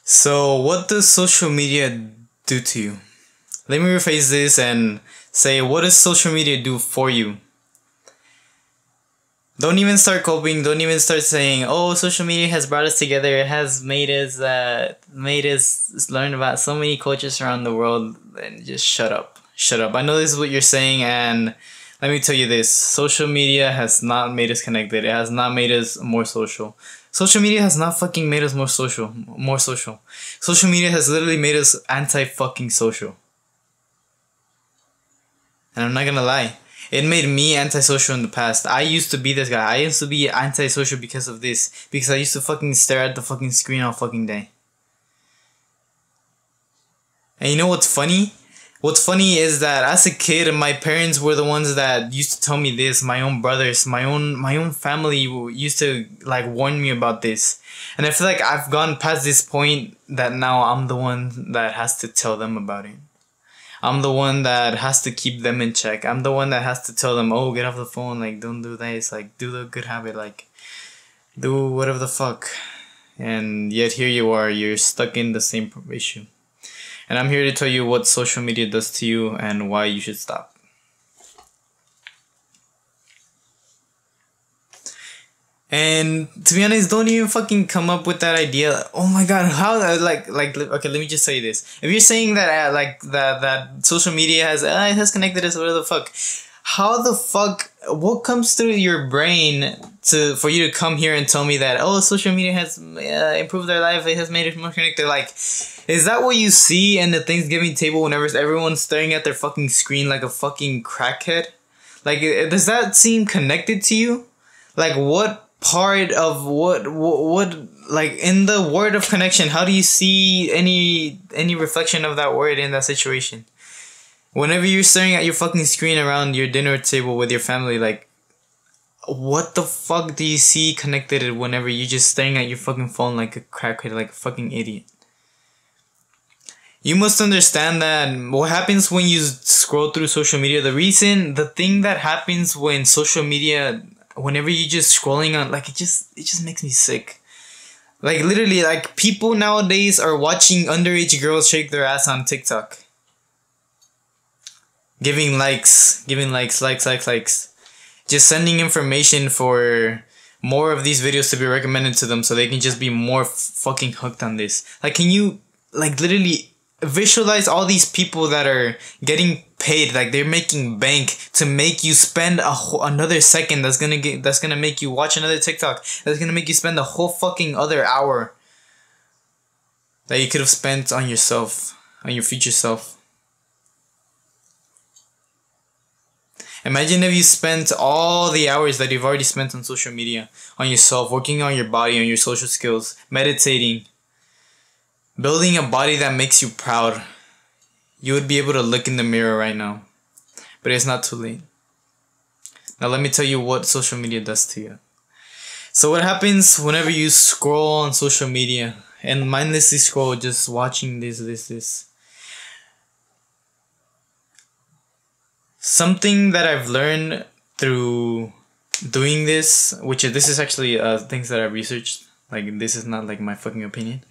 So, what does social media do to you? Let me rephrase this and say, what does social media do for you? Don't even start coping. Don't even start saying, "Oh, social media has brought us together. It has made us learn about so many cultures around the world." And just shut up, shut up. I know this is what you're saying, and let me tell you this: social media has not made us connected. It has not made us more social. Social media has not fucking made us more social. More social. Social media has literally made us anti-fucking social. And I'm not gonna lie. It made me antisocial in the past. I used to be this guy. I used to be antisocial because of this. Because I used to fucking stare at the fucking screen all fucking day. And you know what's funny? What's funny is that as a kid, my parents were the ones that used to tell me this. My own brothers, my own family used to like warn me about this. And I feel like I've gone past this point that now I'm the one that has to tell them about it. I'm the one that has to keep them in check. I'm the one that has to tell them, oh, get off the phone, like, don't do this, like, do the good habit, like, do whatever the fuck. And yet here you are, you're stuck in the same issue. And I'm here to tell you what social media does to you and why you should stop. And to be honest, don't even fucking come up with that idea. Oh my god, how okay, let me just say this. If you're saying that that social media has it has connected us, whatever the fuck, how the fuck, what comes through your brain for you to come here and tell me that, oh, social media has improved their life, it has made it more connected? Like, is that what you see in the Thanksgiving table whenever everyone's staring at their fucking screen like a fucking crackhead? Like, does that seem connected to you? Like, what part of what like in the word of connection, how do you see any reflection of that word in that situation? Whenever you're staring at your fucking screen around your dinner table with your family, like, what the fuck do you see connected whenever you're just staring at your fucking phone like a crackhead, like a fucking idiot? You must understand that what happens when you scroll through social media, the thing that happens when social media, whenever you're just scrolling on, like, it just makes me sick. Like, literally, like, people nowadays are watching underage girls shake their ass on TikTok. Giving likes. Just sending information for more of these videos to be recommended to them so they can just be more fucking hooked on this. Like, can you, like, literally visualize all these people that are getting paid, like they're making bank to make you spend another second that's gonna make you watch another TikTok, that's gonna make you spend a whole fucking other hour that you could have spent on yourself, on your future self. Imagine if you spent all the hours that you've already spent on social media on yourself, working on your body, on your social skills, meditating, building a body that makes you proud. You would be able to look in the mirror right now. But it's not too late. Now let me tell you what social media does to you. So what happens whenever you scroll on social media and mindlessly scroll, just watching this. Something that I've learned through doing this, this is actually things that I've researched. Like, this is not like my fucking opinion.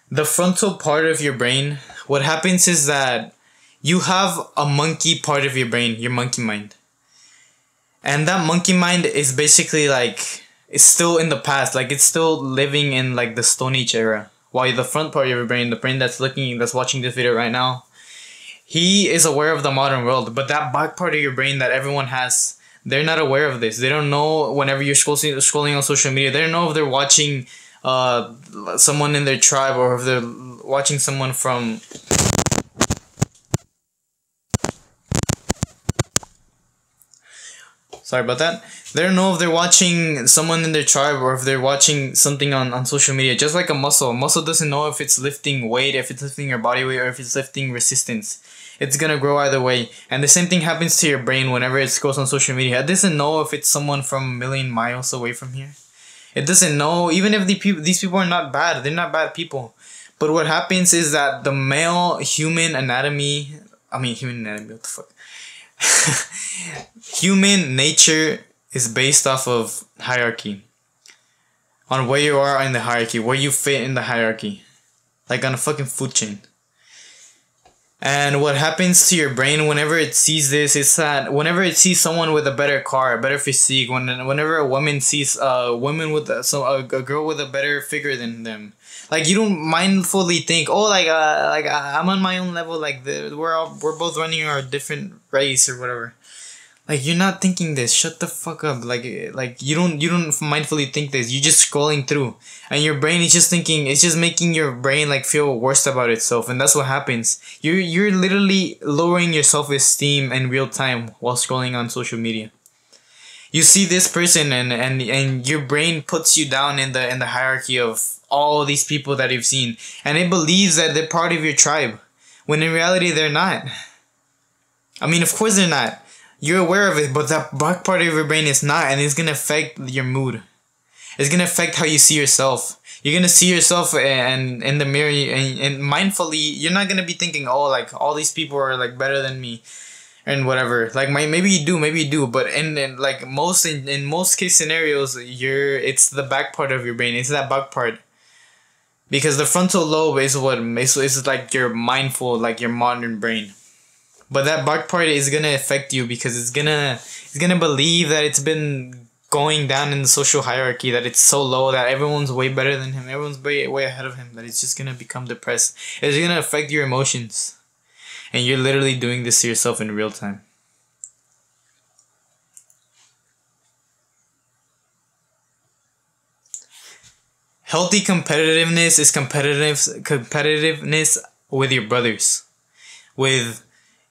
The frontal part of your brain, what happens is that you have a monkey part of your brain, your monkey mind. And that monkey mind is basically like, it's still in the past, like it's still living in like the Stone Age era. While the front part of your brain, the brain that's watching this video right now, he is aware of the modern world. But that back part of your brain that everyone has, they're not aware of this. They don't know whenever you're scrolling on social media, they don't know if they're watching someone in their tribe or if they're watching someone from sorry about that. They don't know if they're watching someone in their tribe or if they're watching something on social media. Just like a muscle doesn't know if it's lifting weight, if it's lifting your body weight, or if it's lifting resistance. It's gonna grow either way. And the same thing happens to your brain whenever it goes on social media. It doesn't know if it's someone from a million miles away from here. It doesn't know, even if these people are not bad, they're not bad people. But what happens is that the male human anatomy, what the fuck? Human nature is based off of hierarchy. On where you are in the hierarchy, where you fit in the hierarchy. like on a fucking food chain. And what happens to your brain whenever it sees this is that whenever it sees someone with a better car, a better physique, whenever a woman sees a woman with a girl with a better figure than them, like you don't mindfully think, oh, like I'm on my own level, like we're both running our different race or whatever. Like you're not thinking this. Shut the fuck up. Like you don't mindfully think this. You're just scrolling through, and your brain is just thinking. It's just making your brain like feel worse about itself, and that's what happens. You're literally lowering your self-esteem in real time while scrolling on social media. You see this person, and your brain puts you down in the hierarchy of all these people that you've seen, and it believes that they're part of your tribe, when in reality they're not. I mean, of course they're not. You're aware of it, but that back part of your brain is not, and it's gonna affect your mood. It's gonna affect how you see yourself. You're gonna see yourself and in the mirror, and mindfully, you're not gonna be thinking, oh, like all these people are like better than me, and whatever. Like maybe you do, but in like most in most case scenarios, it's the back part of your brain. It's that back part, because the frontal lobe is what is like your mindful, like your modern brain. But that back part is gonna affect you because it's gonna believe that it's been going down in the social hierarchy, that it's so low that everyone's way better than him, everyone's way ahead of him, that it's just gonna become depressed. It's gonna affect your emotions, and you're literally doing this to yourself in real time. Healthy competitiveness is competitiveness with your brothers, with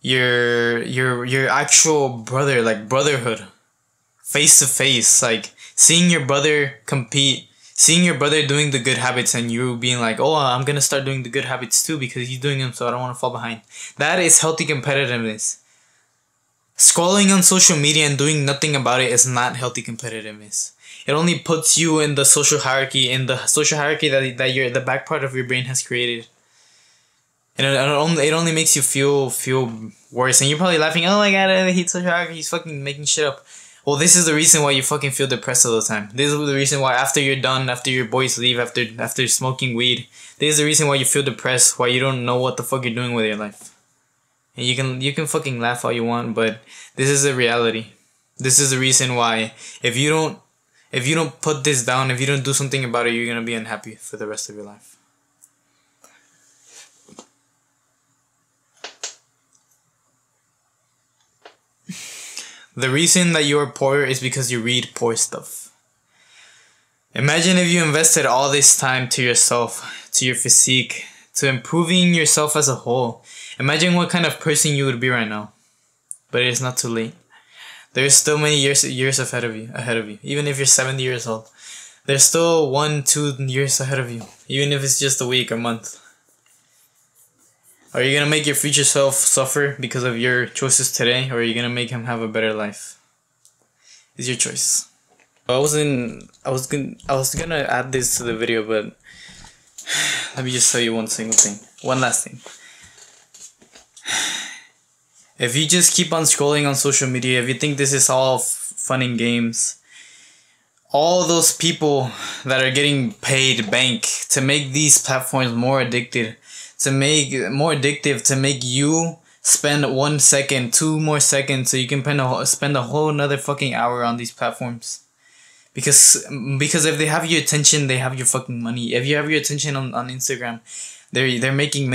your actual brother, like brotherhood, face to face, like seeing your brother compete, seeing your brother doing the good habits, and you being like, oh, I'm gonna start doing the good habits too because he's doing them, so I don't want to fall behind. That is healthy competitiveness. Scrolling on social media and doing nothing about it is not healthy competitiveness. It only puts you in the social hierarchy, that the back part of your brain has created. And it only makes you feel worse. And you're probably laughing, oh my god, he's social hierarchy, he's fucking making shit up. Well, this is the reason why you fucking feel depressed all the time. This is the reason why after you're done, after your boys leave, after smoking weed, this is the reason why you feel depressed, why you don't know what the fuck you're doing with your life. And you can fucking laugh all you want, but this is the reality. This is the reason why if you don't put this down, if you don't do something about it, you're gonna be unhappy for the rest of your life. The reason that you are poor is because you read poor stuff. Imagine if you invested all this time to yourself, to your physique, to improving yourself as a whole. Imagine what kind of person you would be right now. But it is not too late. There's still many years ahead of you. Even if you're 70 years old, there's still 1-2 years ahead of you. Even if it's just a week or month. Are you gonna make your future self suffer because of your choices today, or are you gonna make him have a better life? It's your choice. I was gonna add this to the video, but let me just tell you one last thing. If you just keep on scrolling on social media, if you think this is all fun and games, all those people that are getting paid bank to make these platforms more addictive, to make you spend 1 second, 2 more seconds, so you can spend a whole another fucking hour on these platforms. Because if they have your attention, they have your fucking money. If you have your attention on Instagram, they're making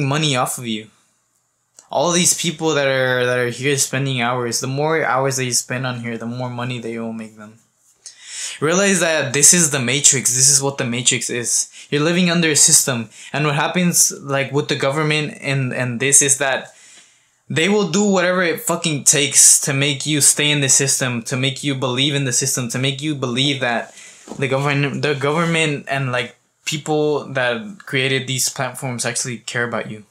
money off of you. All these people that are here spending hours, the more hours that you spend on here, the more money they will make them. Realize that this is the matrix. This is what the matrix is. You're living under a system, and what happens like with the government and this is that they will do whatever it fucking takes to make you stay in the system, to make you believe in the system, to make you believe that the government and like people that created these platforms actually care about you.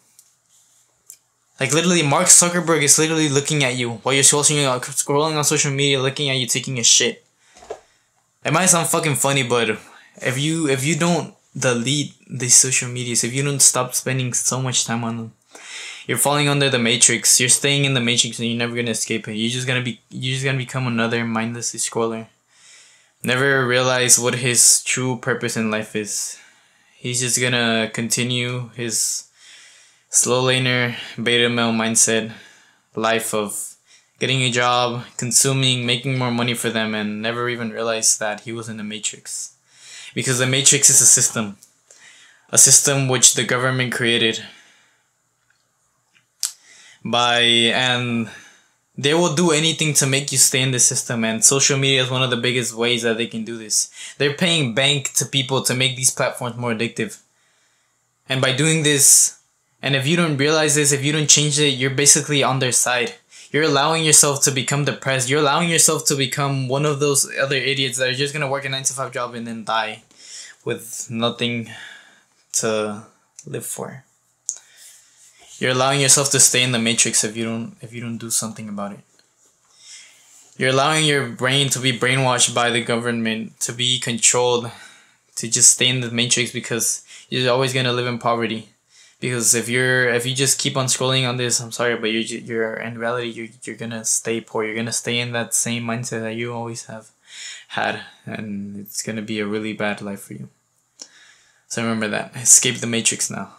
Like literally, Mark Zuckerberg is literally looking at you while you're scrolling on social media, looking at you taking a shit. It might sound fucking funny, but if you don't delete these social medias, if you don't stop spending so much time on them, you're falling under the matrix. You're staying in the matrix, and you're never gonna escape it. You're just gonna become another mindless scroller. Never realize what his true purpose in life is. He's just gonna continue his slow laner beta male mindset life of getting a job, consuming, making more money for them, and never even realize that he was in the matrix. Because the matrix is a system which the government created and they will do anything to make you stay in the system, and social media is one of the biggest ways that they can do this. They're paying bank to people to make these platforms more addictive. And by doing this, and if you don't realize this, if you don't change it, you're basically on their side. You're allowing yourself to become depressed. You're allowing yourself to become one of those other idiots that are just going to work a 9-to-5 job and then die with nothing to live for. You're allowing yourself to stay in the matrix if you don't do something about it. You're allowing your brain to be brainwashed by the government, to be controlled, to just stay in the matrix because you're always going to live in poverty. Because if you just keep on scrolling on this, I'm sorry, but you're in reality you're gonna stay poor. You're gonna stay in that same mindset that you always have had, and it's gonna be a really bad life for you. So remember that. Escape the matrix now.